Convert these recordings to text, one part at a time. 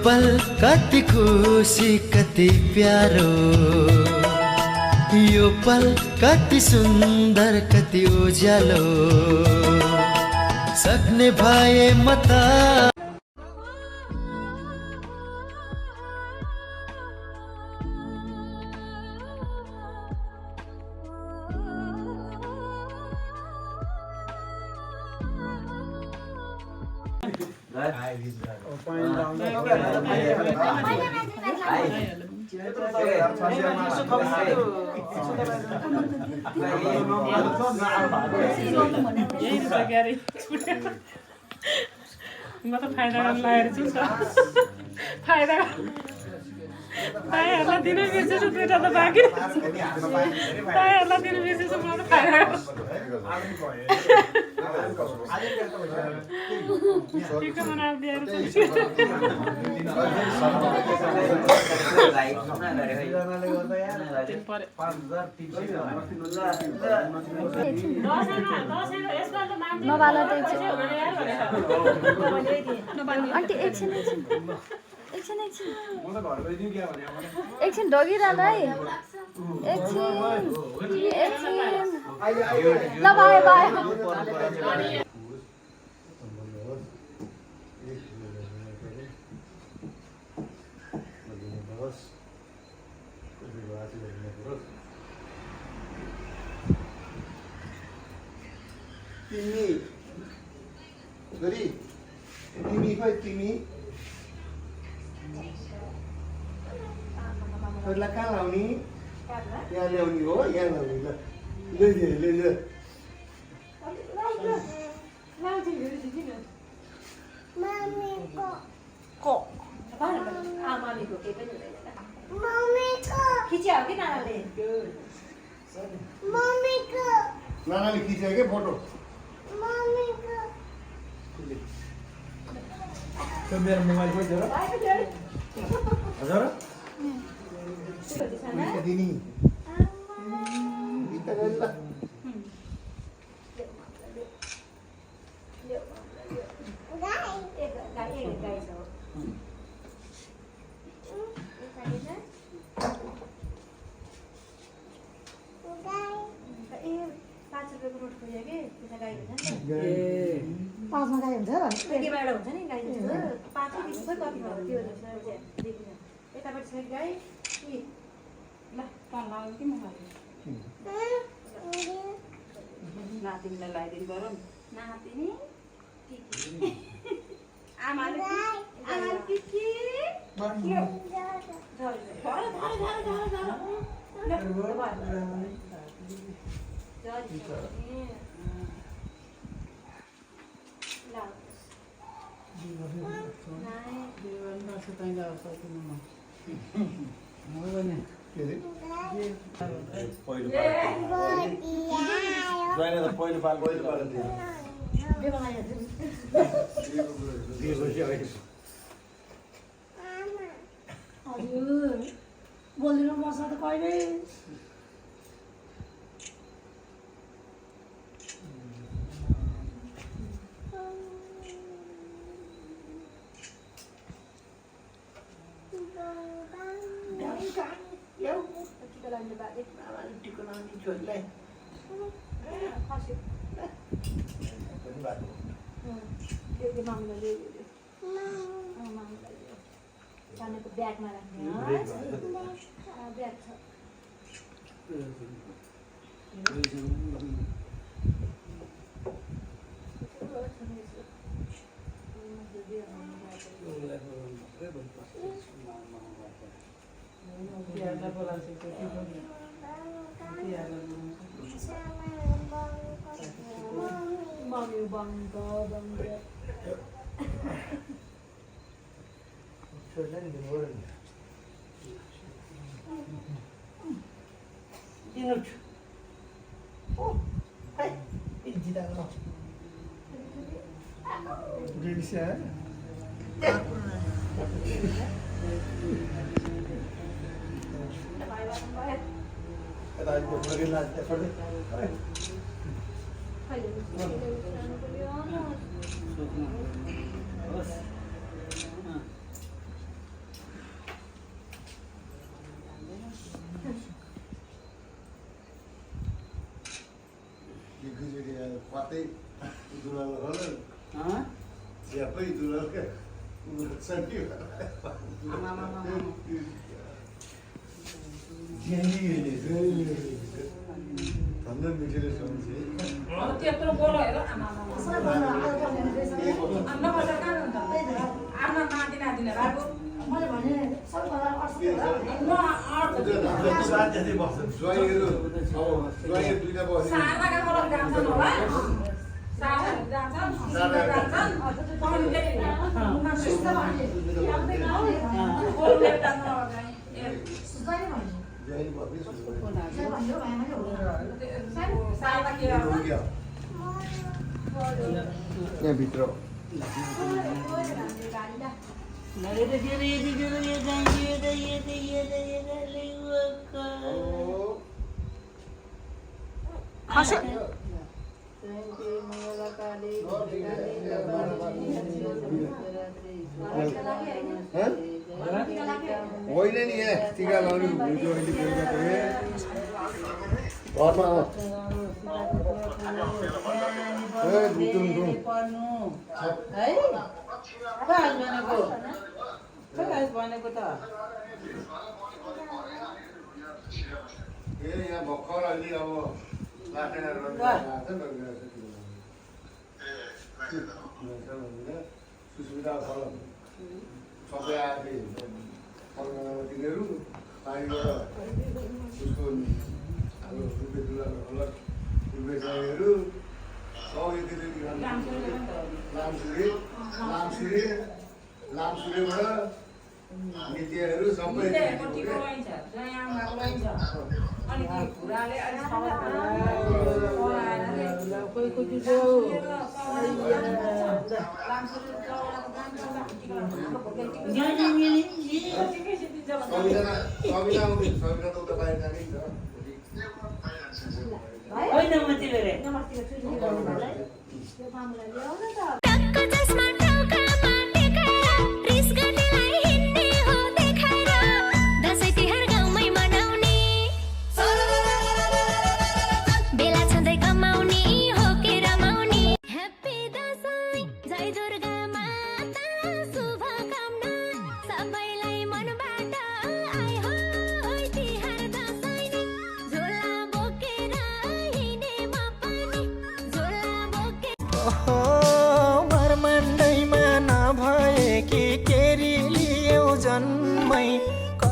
पल कति खुसी कति प्यारो, यो पल कति सुन्दर कति उज्यालो, सक्ने भए म त म त फाइदा गर्न लागेर छु फाइदा भाइहरूलाई दिनै बिर्सेछु दुईवटा त बाँकी भाइहरूलाई दिनु बिर्सेछु म त फाइदा टिका बनाएर दिएर आन्टी एकछिन ढोगिरहनु है एकछिन ल बाई बाई तिमी खोइ तिमी ला कहाँ लाउने यहाँ ल्याउने हो यहाँ लाउने ल ले नानाले खिच्यो के फोटो मेरो मोबाइल खोइ जरा हजुर दिनी पाँचमा गाई हुन्छ त्यति बेला हुन्छ नि गाई पाँचै बिस खोइ कति भयो त्यो यतापट्टि छ गाई ल कान लाग्यो कि म नातिनीलाई लगाइदिनु गरौँ नातिनी आमाले पहिलो पाल हजुर बोलिदिनु पर्छ त कहिले ब्यागमा राख्ने ब्याग छ Pati dulang roller. Siapa itu dulang ke? Sendiri. Tangan bicara sama sih. Tiap terus bola ya, anak pada kan, anak nanti ragu. Jadi maksud jual itu, jual itu tidak boleh. Sana kan kalau dansan orang, sana dansan, kalau jadi bukan sistem aja. Kalau lihat dansan orang, Jadi bagus. saya lagi apa? Yang bitro. Kasih. Oh ini nih ya, 3 lalu video ini kerja kerja. Apa? Betul. Ini ya bokor lagi kamu. Lakukan sudah kalau sampai habis. Kalau tinggal ayo susun. Kalau sudah dulu kalau sudah saya dulu. So itu dia. Lamsuri mana? Niti harus sampai.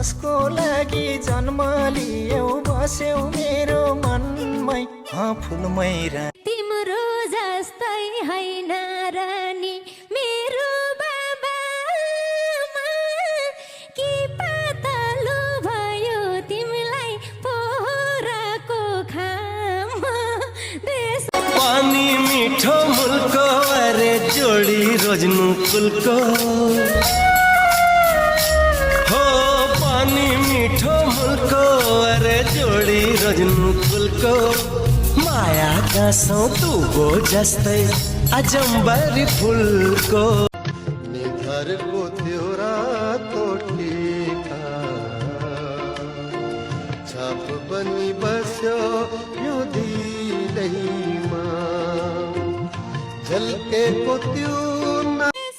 कसको लागि जन्म लियौ बस्यौ मेरो मनमै फुलमै तिम्रो जस्तै हैन रानी मेरो बाबामा कि पातलो भयो तिमीलाई पोहराको खाममा पानी मिठो मुल्को अरे जोडी रोज्नु कुलको मिठो मुल्को अरे जोडी रोज्नु फुलको माया गाँसौँ तुगो जस्तै अजम्बरी फुलको निधरको त्यो रातो टीका छाप बनी बस्यो यो दिलैमा झल्केको त्यो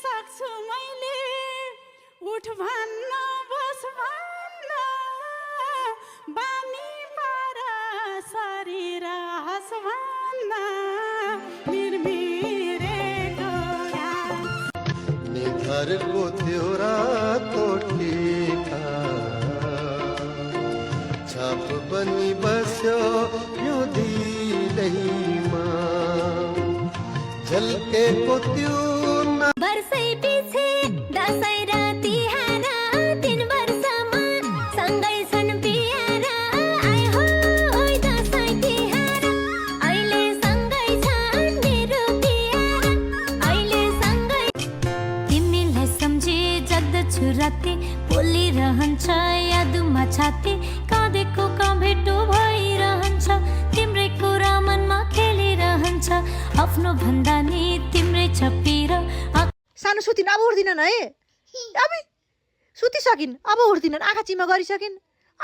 सक्छु मैले उठ भन्न बस भन्न बानी पार शरीर हस भन्न निर्भिरेको निधरको त्यो रातो टीका छाप बनी बस्यो यो दिलैमा झल्केको त्यो वर्षै पछि दसैँ र तिहार 3 वर्षमा सँगै छन् पियार आइ हो दसैँ तिहार अहिले सँगै छन् मेरो पियार अहिले सँगै तिमीलाई सम्झे जग्दछु राति बोलिरहन्छ यादमा छाती काँधेको भेटो भइरहन्छ तिम्रै कुरा मनमा खेलिरहन्छ आफ्नो भन्दा नि तिम्रै छपिर सानो सुतिन अब उठ्दिनन् है अब सुतिसकिन् अब उठ्दिनन् आँखा चिम्मा गरिसकिन्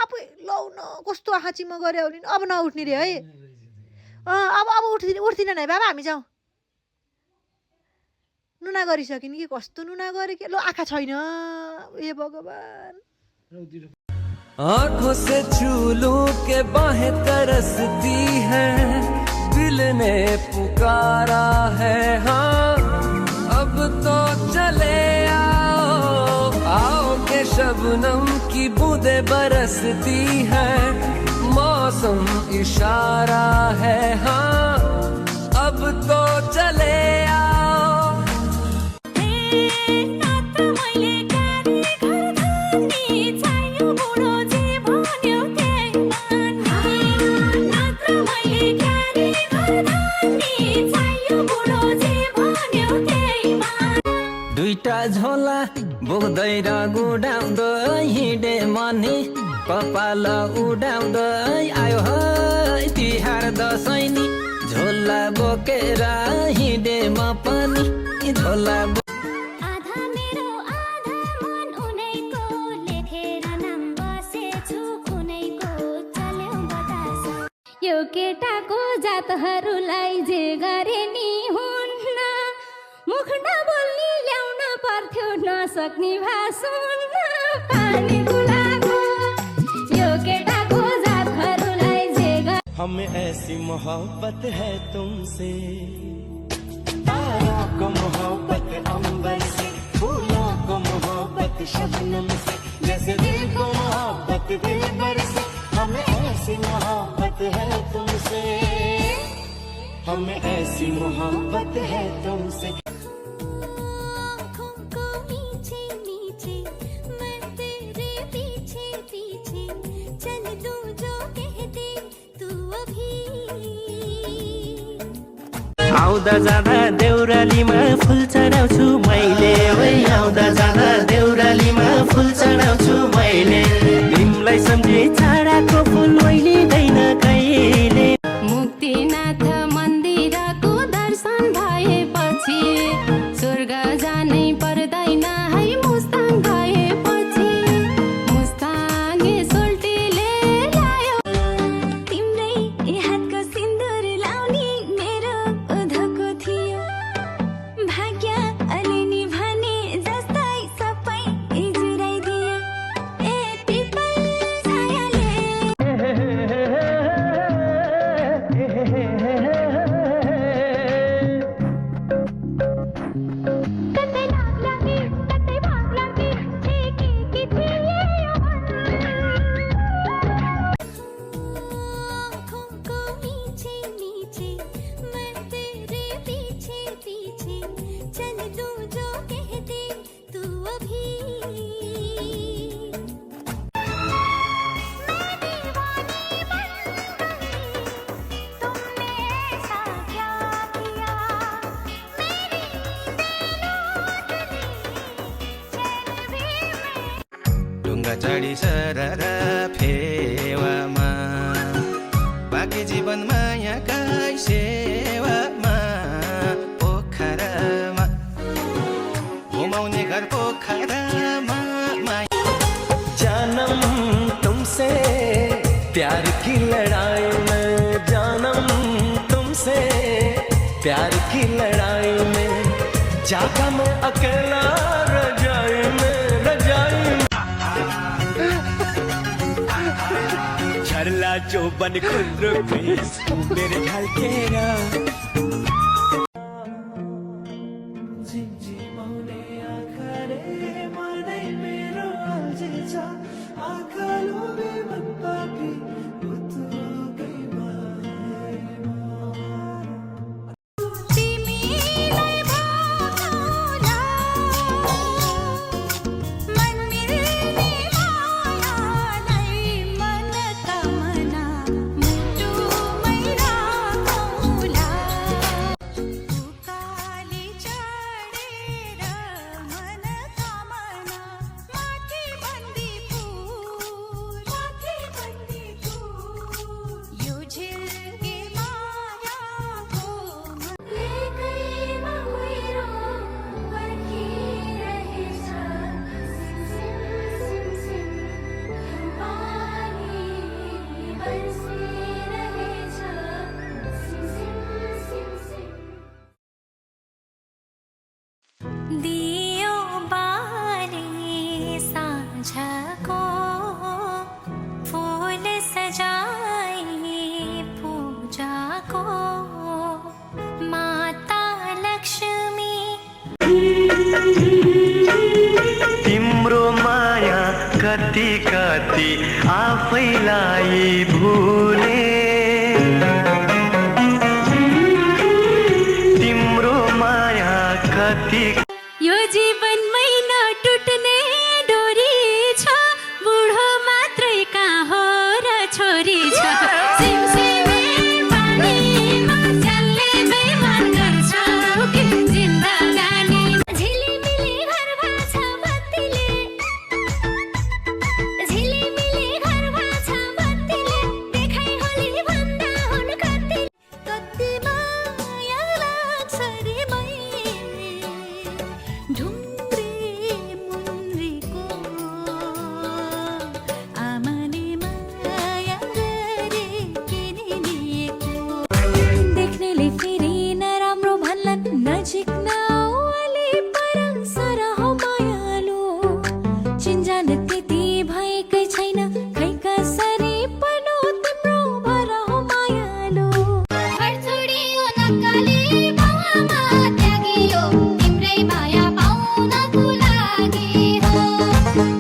अब लौ न कस्तो आँखा चिम्मा गरे होलिन् अब नउठ्ने रे है अब उठ्दिन नै बाबा हामी जाउँ नुना गरिसकिन् कि कस्तो नुना गरे के लो आँखा छैन ए भगवान् आंखों से छू लूं के बाहें तरसती है दिल ने पुकारा है हाँ अब तो चले आओ आओ के शबनम की बूंदें बरसती है मौसम इशारा है हाँ अब तो चले आओ दुईटा झोला बोक्दै र गुडाउँदै हिँडे मनी कपाल उडाउँदै आयो है तिहार दसैँ नि झोला बोकेर हिँडे म पनि झोला आधा मेरो आधा मन उनैको लेखेर नाम बसेछु कुनैको चल्यो बतास यो केटाको जातहरूलाई जे गरे नि हुन्न मुख नबोल्ने ल्याउन पर्थ्यो नसक्ने भाषण पानी बुलाको यो केटाको जातहरूलाई जे हमें ऐसी मोहब्बत है तुमसे तारों को मोहब्बत अंबर से फूलों को मोहब्बत शबनम से जैसे दिल को मोहब्बत दिलबर से हमें ऐसी मोहब्बत है तुमसे हमें ऐसी मोहब्बत है तुमसे आँखों को नीचे नीचे मैं तेरे पीछे पीछे चल दूं जो कहते तू अभी आउँदा जाँदा देउरालीमा फुल चढाउँछु मैले ओइ आउँदा जाँदा देउरालीमा फुल चढाउँछु मैले तिमीलाई सम्झे छाडाको फुल ओइलिँदैन कहिले मुक्तिनाथ मन्दिरको दर्शन भएपछि स्वर्ग जानै पर्दैन है मुस्ताङ भएपछि मुस्ताङे सोल्टीले लायो तिम्रै हातको सिन्दुर लाउने मेरो उधोको थियो भाग्य अलिनी भने जस्तै सबै जुराइदियो ए पिपल छायाले कतै लाग लागे कतै भाग लागे छेकेकी थिए यो आँखों को नीचे नीचे मैं तेरे पीछे पीछे चल दूं जो कहते तू अभी मैं दीवानी बन गई तुमने ऐसा क्या किया मेरी चैन भी मैं ढुङ्गा चढी सरर फेवामा बाँकी जीवन मायाका सेवामा पोखरामा घुमाउने घर पोखरामा जानम तुमसे प्यार की लड़ाई में जानम तुमसे प्यार की लड़ाई में जागा मैं अकेला रजाई में झरला जो बन खुद मेरे घर केरा तिमीलाई भगाउला मन मिल्ने मायालाई मन कामना मुटुमै राखौला कति कति आफैलाई भुले तिम्रो माया कति यो जीवनमै नटुट्ने डोरी छ बुढो मात्रै कहाँ हो र छोरी छ सिमसिमे पानीमा चल्ने बेमान गर्छौ कि जिन्दगानी झिलिमिली घर भाछ बत्तीले झिलिमिली घर भाछ बत्तीले देखाइ होली भन्दा हुन कति कति माया लाग्छ रे मैले ढुङ्ग्रे मुन्द्रीको आमाले माया गरे किनिएको देख्नेले फेरि नराम्रो भन्लान् नजिक नआऊ अलि पर सरह मायालु चिन्जान त्यति भएकै छैन खै कसरी पनो तिम्रो भर हो मायालु घर छोडियो नक्कली बाउआमा त्यागियो तिम्रै माया पाउनको लागि हो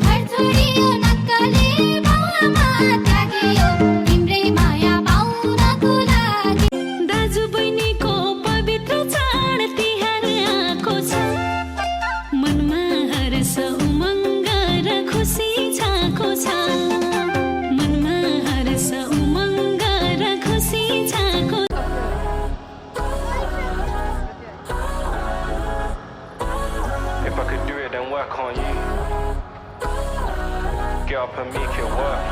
घर छोडियो नक्कली बाउआमा त्यागियो तिम्रै माया पाउनको लागि दाजु बहिनीको पवित्र चाड तिहार आएको छ मनमा हर्ष उमङ्ग र खुसी छाएको छ मनमा हर्ष उमङ्ग र खुसी छाएको If I could do it, then work on you. Get up and make it work.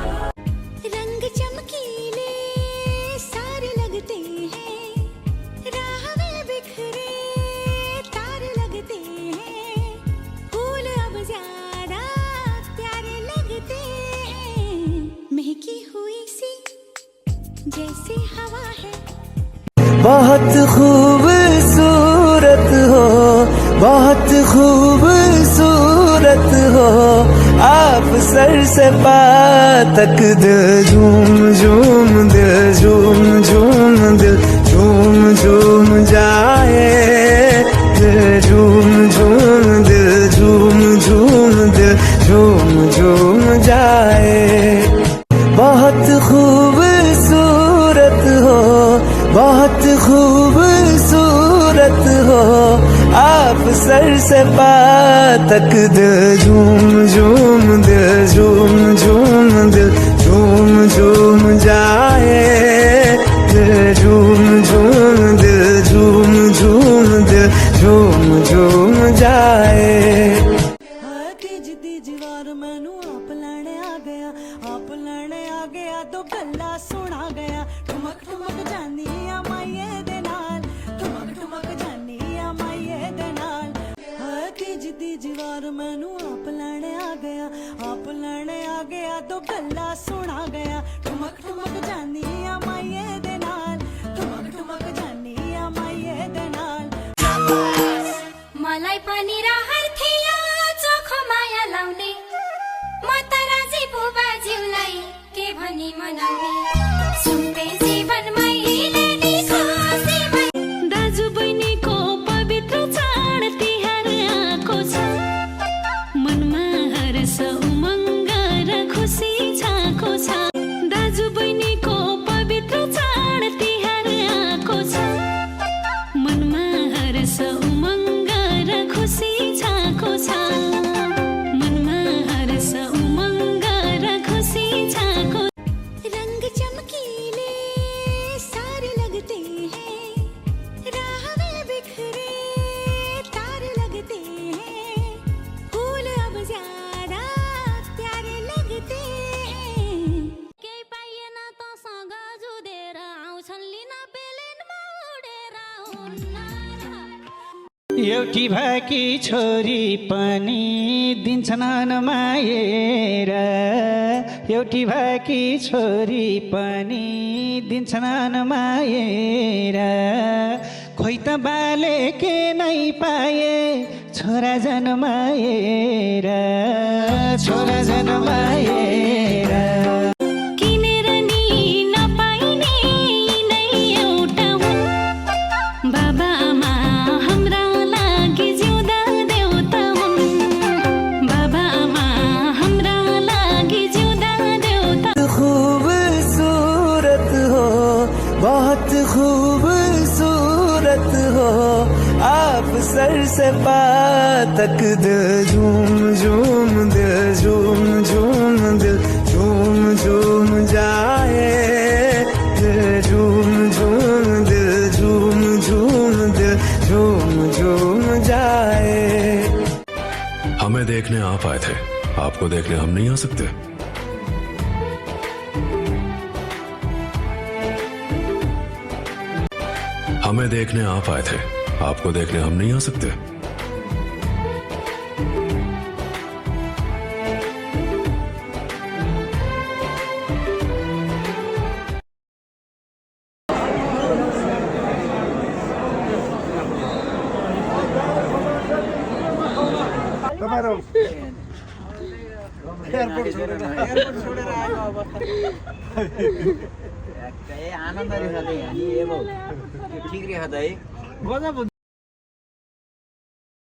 रंग चमकीले सारे लगते हैं राह में बिखरे तारे लगते हैं फूल अब ज्यादा प्यारे लगते हैं महकी हुई सी जैसे हवा है बहुत खूबसूरत हो बहुत खूबसूरत हो आप सर से पाँव तक दिल झूम झूम दिल झूम झूम दिल झूम झूम जाए दिल झूम झूम दिल झूम झूम दिल झूम झूम जाए बहुत खूबसूरत हो बहुत खूबसूरत हो आप सर से पाँव तक दिल झूम झूम दिल झूम झूम दिल झूम झूम जाए दिल झूम झूम दिल झूम झूम दिल झूम झूम जाए तीज तीज वार मैनू आप लैने आ गया तो गल्ला सुना गया ठुमक ठुमक जानी आ माइये दे नाल ठुमक ठुमक जानी आ माइये दे नाल तीज तीज वार मैनू आप लैने आ गया तो गल्ला सुना गया ठुमक ठुमक जानी आ माइये दे नाल ठुमक ठुमक जानी आ माइये दे नाल मलाई पनि रहर थियो चोखो माया लाउने म त राजी बुबाज्यूलाई के भनी मनाउने सुन्ते जीवन मैले नि खुसी भई दाजु बहिनीको पवित्र चाड तिहार आएको छ मनमा हर्ष उमङ्ग र खुसी छाएको छ दाजु बहिनीको पवित्र चाड तिहार आएको छ मनमा हर्ष उमङ्ग र खुसी छाएको छ मनमा हर्ष उमङ्ग र खुसी छाएको रंग चमकीले सारे लगते हैं राह में बिखरे तारे लगते हैं फूल अब ज्यादा प्यारे लगते हैं केही पाइएन तसँग जुधेर आउँछन् लिन पेलेनमा उडेर हुन्न एउटी भाकी छोरी पनि दिन्छन् नमाएर एउटी भाकी छोरी पनि दिन्छन् नमाएर खोइ त बाले के नै पाए छोरा जन्माएर छोरा जन्माएर किनेर नि नपाइने नै एउटा हुन् बाबा आमा हाम्रा लागि जिउँदा देउता हुन् बाबा आमा हाम्रा से बात तक दिल झूम झूम दिल झूम झूम दिल झूम झूम जाए दिल झूम झूम दिल झूम झूम दिल झूम झूम जाए। हमें देखने आप आए थे, आपको देखने हम नहीं आ सकते। हमें देखने आप आए थे, आपको देखने हम नहीं आ सकते। तपाईँहरू एयरपोर्ट छोडेर आएको अब आनन्द रहेछ नि अनि ए ठिक रहेछ है गजब हुन्छ